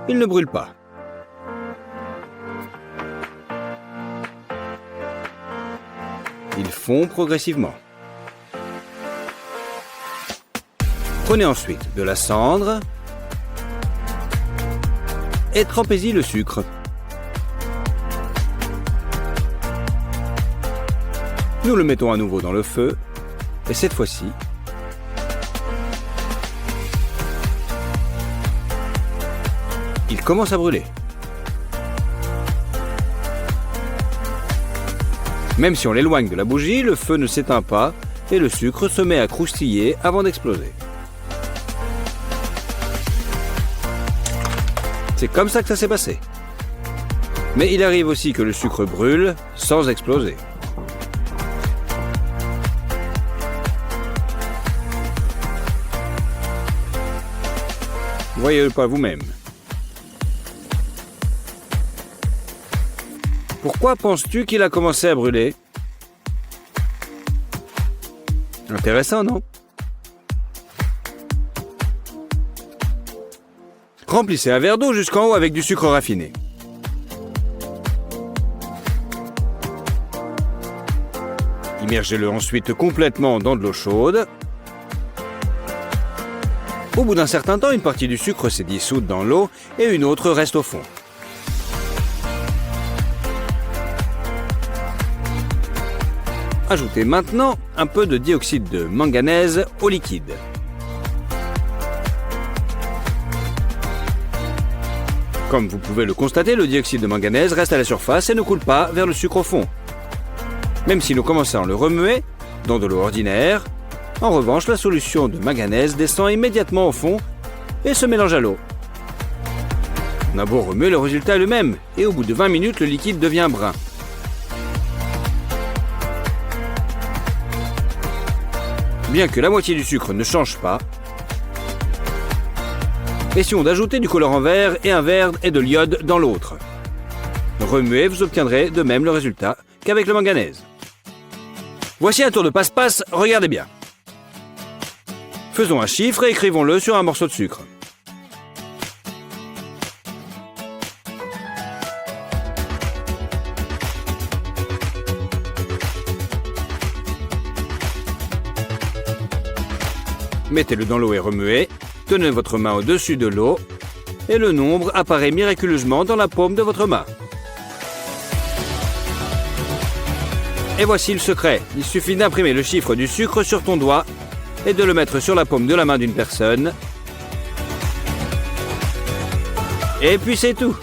il ne brûle pas. Il fond progressivement. Prenez ensuite de la cendre et trempez-y le sucre. Nous le mettons à nouveau dans le feu et cette fois-ci, il commence à brûler. Même si on l'éloigne de la bougie, le feu ne s'éteint pas et le sucre se met à croustiller avant d'exploser. C'est comme ça que ça s'est passé. Mais il arrive aussi que le sucre brûle sans exploser. Voyez-le pas vous-même. Pourquoi penses-tu qu'il a commencé à brûler? Intéressant, non? Remplissez un verre d'eau jusqu'en haut avec du sucre raffiné. Immergez-le ensuite complètement dans de l'eau chaude. Au bout d'un certain temps, une partie du sucre s'est dissoute dans l'eau et une autre reste au fond. Ajoutez maintenant un peu de dioxyde de manganèse au liquide. Comme vous pouvez le constater, le dioxyde de manganèse reste à la surface et ne coule pas vers le sucre au fond. Même si nous commençons à le remuer dans de l'eau ordinaire, en revanche, la solution de manganèse descend immédiatement au fond et se mélange à l'eau. On a beau remuer, le résultat est le même, et au bout de 20 minutes, le liquide devient brun. Bien que la moitié du sucre ne change pas, essayons d'ajouter du colorant vert et un verre et de l'iode dans l'autre. Remuez, vous obtiendrez de même le résultat qu'avec le manganèse. Voici un tour de passe-passe, regardez bien. Faisons un chiffre et écrivons-le sur un morceau de sucre. Mettez-le dans l'eau et remuez. Tenez votre main au-dessus de l'eau et le nombre apparaît miraculeusement dans la paume de votre main. Et voici le secret. Il suffit d'imprimer le chiffre du sucre sur ton doigt et de le mettre sur la paume de la main d'une personne. Et puis c'est tout.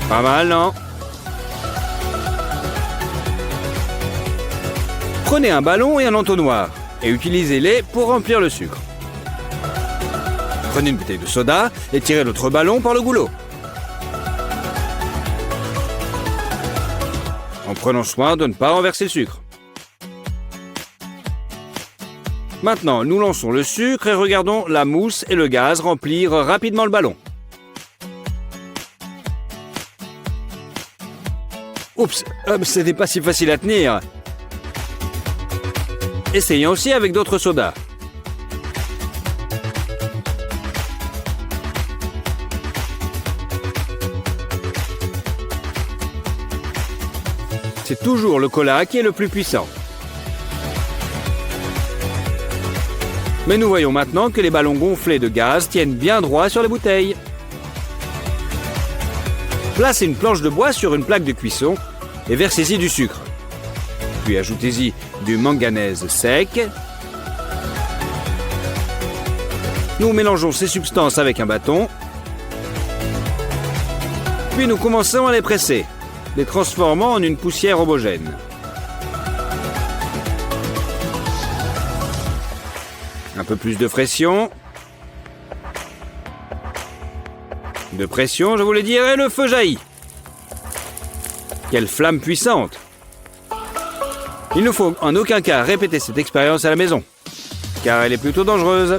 Pas mal, non? Prenez un ballon et un entonnoir et utilisez-les pour remplir le sucre. Prenez une bouteille de soda et tirez l'autre ballon par le goulot. En prenant soin de ne pas renverser le sucre. Maintenant, nous lançons le sucre et regardons la mousse et le gaz remplir rapidement le ballon. Oups, c'était pas si facile à tenir. Essayons aussi avec d'autres sodas. C'est toujours le cola qui est le plus puissant. Mais nous voyons maintenant que les ballons gonflés de gaz tiennent bien droit sur les bouteilles. Placez une planche de bois sur une plaque de cuisson et versez-y du sucre. Puis ajoutez-y du manganèse sec. Nous mélangeons ces substances avec un bâton. Puis nous commençons à les presser, les transformant en une poussière homogène. Un peu plus de pression. De pression, je voulais dire, et le feu jaillit. Quelle flamme puissante! Il ne faut en aucun cas répéter cette expérience à la maison, car elle est plutôt dangereuse.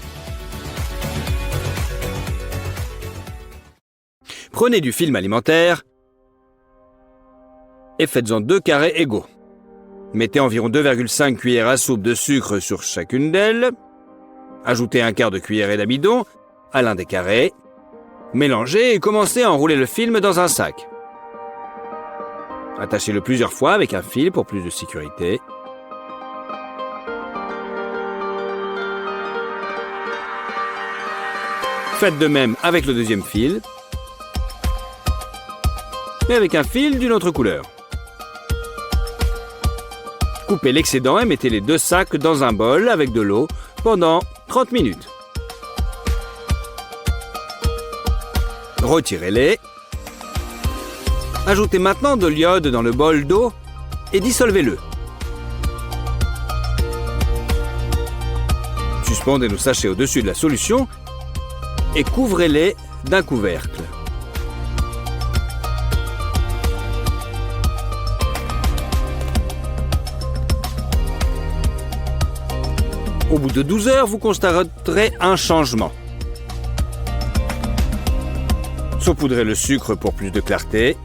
Prenez du film alimentaire et faites-en 2 carrés égaux. Mettez environ 2,5 cuillères à soupe de sucre sur chacune d'elles. Ajoutez un quart de cuillerée d'amidon à l'un des carrés. Mélangez et commencez à enrouler le film dans un sac. Attachez-le plusieurs fois avec un fil pour plus de sécurité. Faites de même avec le deuxième fil, mais avec un fil d'une autre couleur. Coupez l'excédent et mettez les 2 sacs dans un bol avec de l'eau pendant 30 minutes. Retirez-les. Ajoutez maintenant de l'iode dans le bol d'eau et dissolvez-le. Suspendez nos sachets au-dessus de la solution et couvrez-les d'un couvercle. Au bout de 12 heures, vous constaterez un changement. Saupoudrez le sucre pour plus de clarté.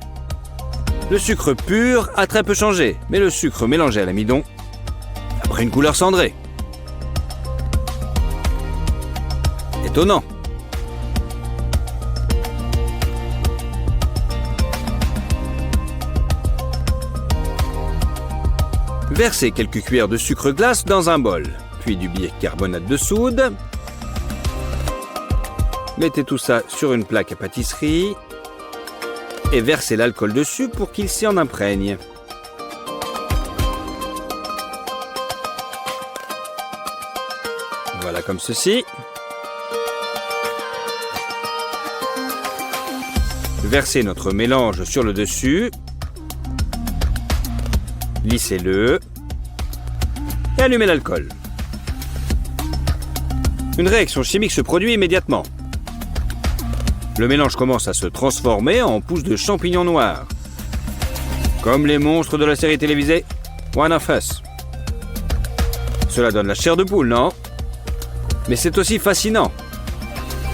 Le sucre pur a très peu changé, mais le sucre mélangé à l'amidon a pris une couleur cendrée. Étonnant. Versez quelques cuillères de sucre glace dans un bol, puis du bicarbonate de soude. Mettez tout ça sur une plaque à pâtisserie et versez l'alcool dessus pour qu'il s'y en imprègne. Voilà comme ceci. Versez notre mélange sur le dessus. Lissez-le et allumez l'alcool. Une réaction chimique se produit immédiatement. Le mélange commence à se transformer en pousses de champignons noirs. Comme les monstres de la série télévisée One of Us. Cela donne la chair de poule, non? Mais c'est aussi fascinant.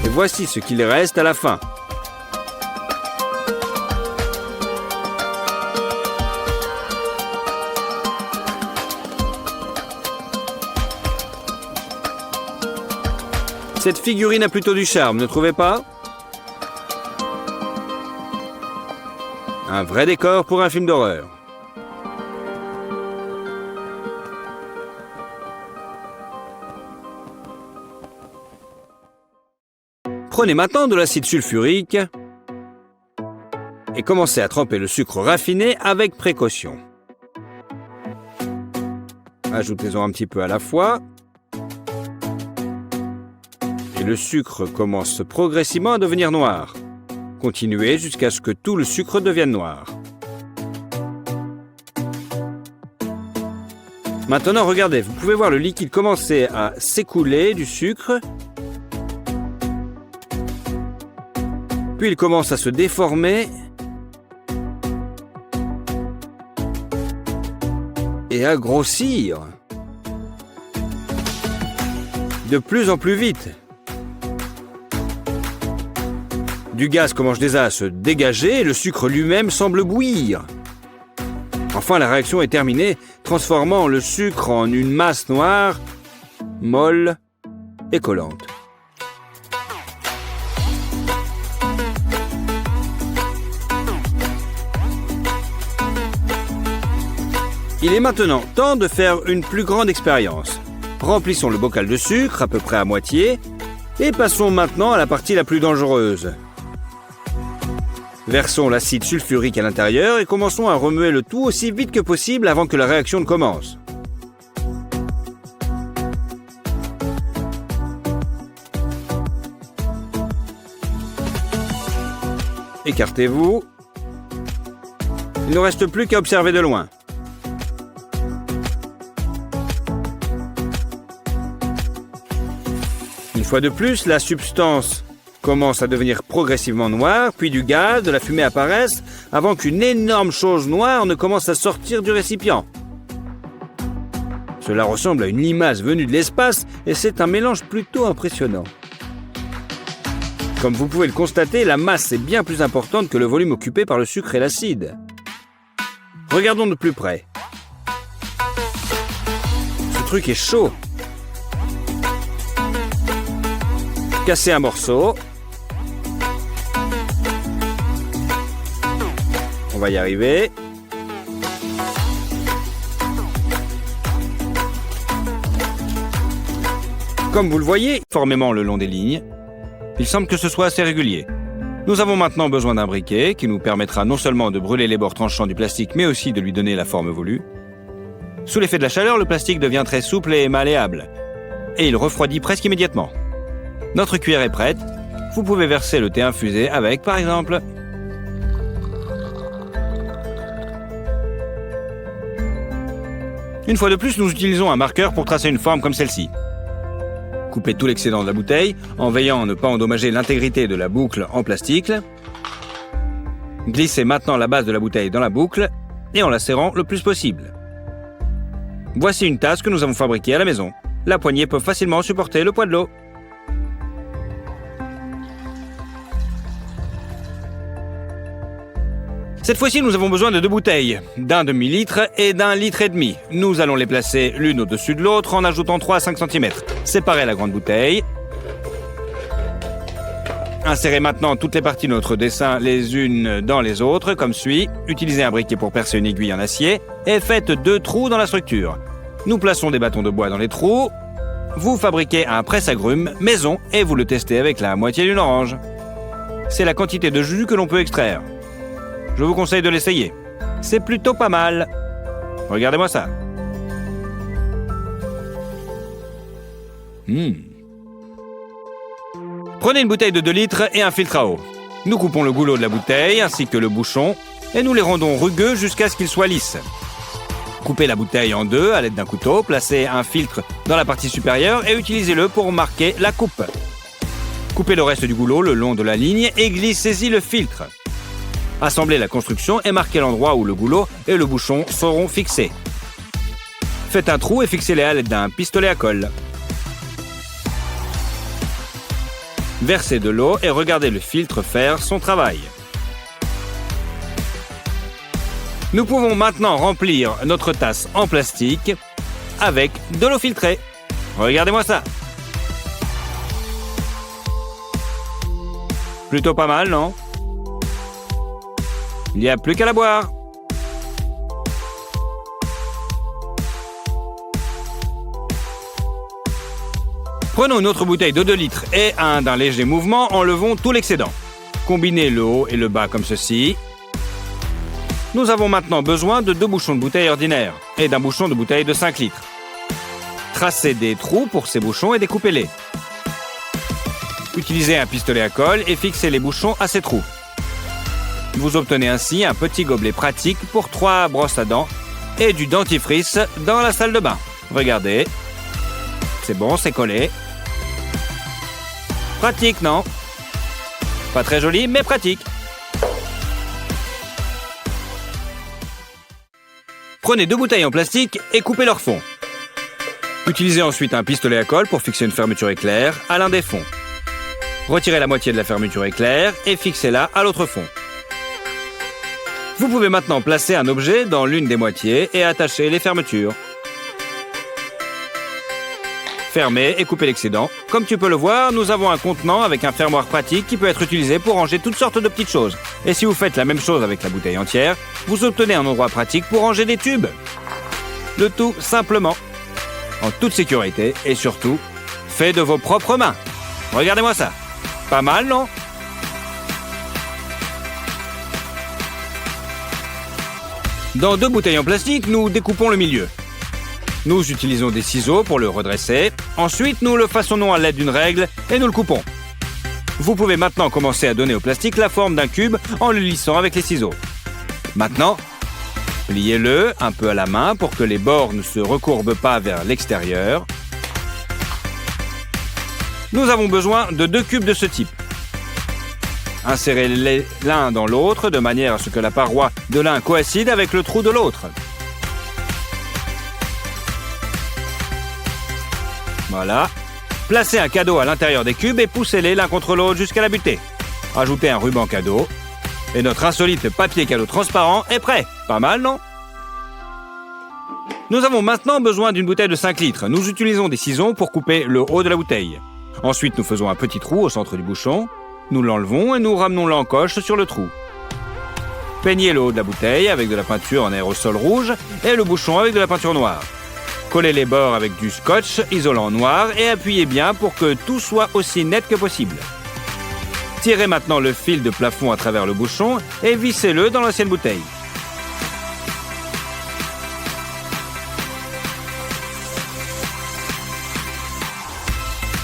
Et voici ce qu'il reste à la fin. Cette figurine a plutôt du charme, ne trouvez pas? Un vrai décor pour un film d'horreur. Prenez maintenant de l'acide sulfurique et commencez à tremper le sucre raffiné avec précaution. Ajoutez-en un petit peu à la fois. Et le sucre commence progressivement à devenir noir. Continuez jusqu'à ce que tout le sucre devienne noir. Maintenant, regardez, vous pouvez voir le liquide commencer à s'écouler du sucre. Puis il commence à se déformer et à grossir de plus en plus vite. Du gaz commence déjà à se dégager et le sucre lui-même semble bouillir. Enfin, la réaction est terminée, transformant le sucre en une masse noire, molle et collante. Il est maintenant temps de faire une plus grande expérience. Remplissons le bocal de sucre à peu près à moitié et passons maintenant à la partie la plus dangereuse. Versons l'acide sulfurique à l'intérieur et commençons à remuer le tout aussi vite que possible avant que la réaction ne commence. Écartez-vous. Il ne reste plus qu'à observer de loin. Une fois de plus, la substance commence à devenir progressivement noire, puis du gaz, de la fumée apparaissent, avant qu'une énorme chose noire ne commence à sortir du récipient. Cela ressemble à une limace venue de l'espace, et c'est un mélange plutôt impressionnant. Comme vous pouvez le constater, la masse est bien plus importante que le volume occupé par le sucre et l'acide. Regardons de plus près. Ce truc est chaud. Casser un morceau. On va y arriver. Comme vous le voyez, formellement le long des lignes, il semble que ce soit assez régulier. Nous avons maintenant besoin d'un briquet qui nous permettra non seulement de brûler les bords tranchants du plastique, mais aussi de lui donner la forme voulue. Sous l'effet de la chaleur, le plastique devient très souple et malléable, et il refroidit presque immédiatement. Notre cuillère est prête. Vous pouvez verser le thé infusé avec, par exemple. Une fois de plus, nous utilisons un marqueur pour tracer une forme comme celle-ci. Coupez tout l'excédent de la bouteille, en veillant à ne pas endommager l'intégrité de la boucle en plastique. Glissez maintenant la base de la bouteille dans la boucle et en la serrant le plus possible. Voici une tasse que nous avons fabriquée à la maison. La poignée peut facilement supporter le poids de l'eau. Cette fois-ci, nous avons besoin de 2 bouteilles, d'un demi-litre et d'un litre et demi. Nous allons les placer l'une au-dessus de l'autre en ajoutant 3 à 5 cm. Séparez la grande bouteille. Insérez maintenant toutes les parties de notre dessin les unes dans les autres, comme suit. Utilisez un briquet pour percer une aiguille en acier et faites 2 trous dans la structure. Nous plaçons des bâtons de bois dans les trous. Vous fabriquez un presse-agrumes maison et vous le testez avec la moitié d'une orange. C'est la quantité de jus que l'on peut extraire. Je vous conseille de l'essayer. C'est plutôt pas mal. Regardez-moi ça. Prenez une bouteille de 2 litres et un filtre à eau. Nous coupons le goulot de la bouteille ainsi que le bouchon et nous les rendons rugueux jusqu'à ce qu'ils soient lisses. Coupez la bouteille en 2 à l'aide d'un couteau, placez un filtre dans la partie supérieure et utilisez-le pour marquer la coupe. Coupez le reste du goulot le long de la ligne et glissez-y le filtre. Assemblez la construction et marquez l'endroit où le goulot et le bouchon seront fixés. Faites un trou et fixez-les à l'aide d'un pistolet à colle. Versez de l'eau et regardez le filtre faire son travail. Nous pouvons maintenant remplir notre tasse en plastique avec de l'eau filtrée. Regardez-moi ça. Plutôt pas mal, non ? Il n'y a plus qu'à la boire. Prenons une autre bouteille de 2 litres et d'un léger mouvement, enlevons tout l'excédent. Combinez le haut et le bas comme ceci. Nous avons maintenant besoin de 2 bouchons de bouteille ordinaire et d'un bouchon de bouteille de 5 litres. Tracez des trous pour ces bouchons et découpez-les. Utilisez un pistolet à colle et fixez les bouchons à ces trous. Vous obtenez ainsi un petit gobelet pratique pour 3 brosses à dents et du dentifrice dans la salle de bain. Regardez. C'est bon, c'est collé. Pratique, non ? Pas très joli, mais pratique. Prenez 2 bouteilles en plastique et coupez leur fond. Utilisez ensuite un pistolet à colle pour fixer une fermeture éclair à l'un des fonds. Retirez la moitié de la fermeture éclair et fixez-la à l'autre fond. Vous pouvez maintenant placer un objet dans l'une des moitiés et attacher les fermetures. Fermez et coupez l'excédent. Comme tu peux le voir, nous avons un contenant avec un fermoir pratique qui peut être utilisé pour ranger toutes sortes de petites choses. Et si vous faites la même chose avec la bouteille entière, vous obtenez un endroit pratique pour ranger des tubes. Le tout simplement, en toute sécurité et surtout, fait de vos propres mains. Regardez-moi ça. Pas mal, non ? Dans 2 bouteilles en plastique, nous découpons le milieu. Nous utilisons des ciseaux pour le redresser. Ensuite, nous le façonnons à l'aide d'une règle et nous le coupons. Vous pouvez maintenant commencer à donner au plastique la forme d'un cube en le lissant avec les ciseaux. Maintenant, pliez-le un peu à la main pour que les bords ne se recourbent pas vers l'extérieur. Nous avons besoin de 2 cubes de ce type. Insérez-les l'un dans l'autre de manière à ce que la paroi de l'un coïncide avec le trou de l'autre. Voilà. Placez un cadeau à l'intérieur des cubes et poussez-les l'un contre l'autre jusqu'à la butée. Ajoutez un ruban cadeau. Et notre insolite papier cadeau transparent est prêt. Pas mal, non ? Nous avons maintenant besoin d'une bouteille de 5 litres. Nous utilisons des ciseaux pour couper le haut de la bouteille. Ensuite, nous faisons un petit trou au centre du bouchon. Nous l'enlevons et nous ramenons l'encoche sur le trou. Peignez le haut de la bouteille avec de la peinture en aérosol rouge et le bouchon avec de la peinture noire. Collez les bords avec du scotch isolant noir et appuyez bien pour que tout soit aussi net que possible. Tirez maintenant le fil de plafond à travers le bouchon et vissez-le dans l'ancienne bouteille.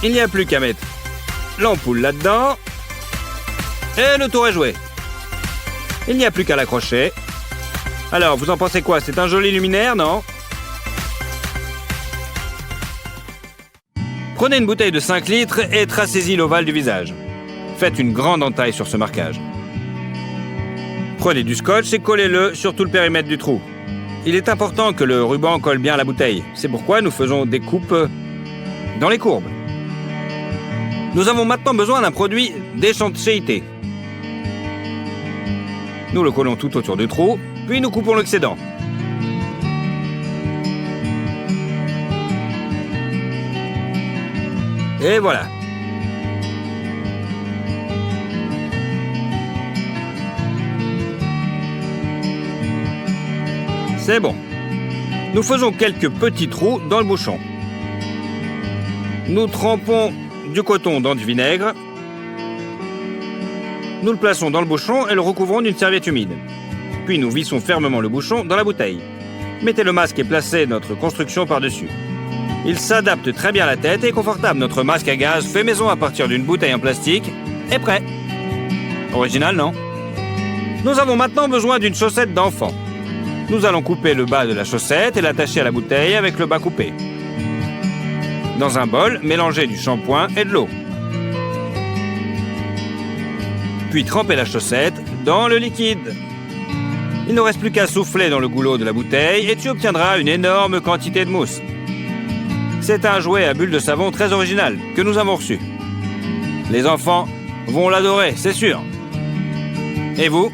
Il n'y a plus qu'à mettre l'ampoule là-dedans et le tour est joué. Il n'y a plus qu'à l'accrocher. Alors, vous en pensez quoi? C'est un joli luminaire, non? Prenez une bouteille de 5 litres et tracez-y l'ovale du visage. Faites une grande entaille sur ce marquage. Prenez du scotch et collez-le sur tout le périmètre du trou. Il est important que le ruban colle bien à la bouteille. C'est pourquoi nous faisons des coupes dans les courbes. Nous avons maintenant besoin d'un produit d'étanchéité. Nous le collons tout autour du trou, puis nous coupons l'excédent. Et voilà. C'est bon. Nous faisons quelques petits trous dans le bouchon. Nous trempons du coton dans du vinaigre. Nous le plaçons dans le bouchon et le recouvrons d'une serviette humide. Puis nous vissons fermement le bouchon dans la bouteille. Mettez le masque et placez notre construction par-dessus. Il s'adapte très bien à la tête et est confortable. Notre masque à gaz fait maison à partir d'une bouteille en plastique est prêt. Original, non? Nous avons maintenant besoin d'une chaussette d'enfant. Nous allons couper le bas de la chaussette et l'attacher à la bouteille avec le bas coupé. Dans un bol, mélangez du shampoing et de l'eau. Puis trempez la chaussette dans le liquide. Il ne reste plus qu'à souffler dans le goulot de la bouteille et tu obtiendras une énorme quantité de mousse. C'est un jouet à bulles de savon très original que nous avons reçu. Les enfants vont l'adorer, c'est sûr. Et vous ?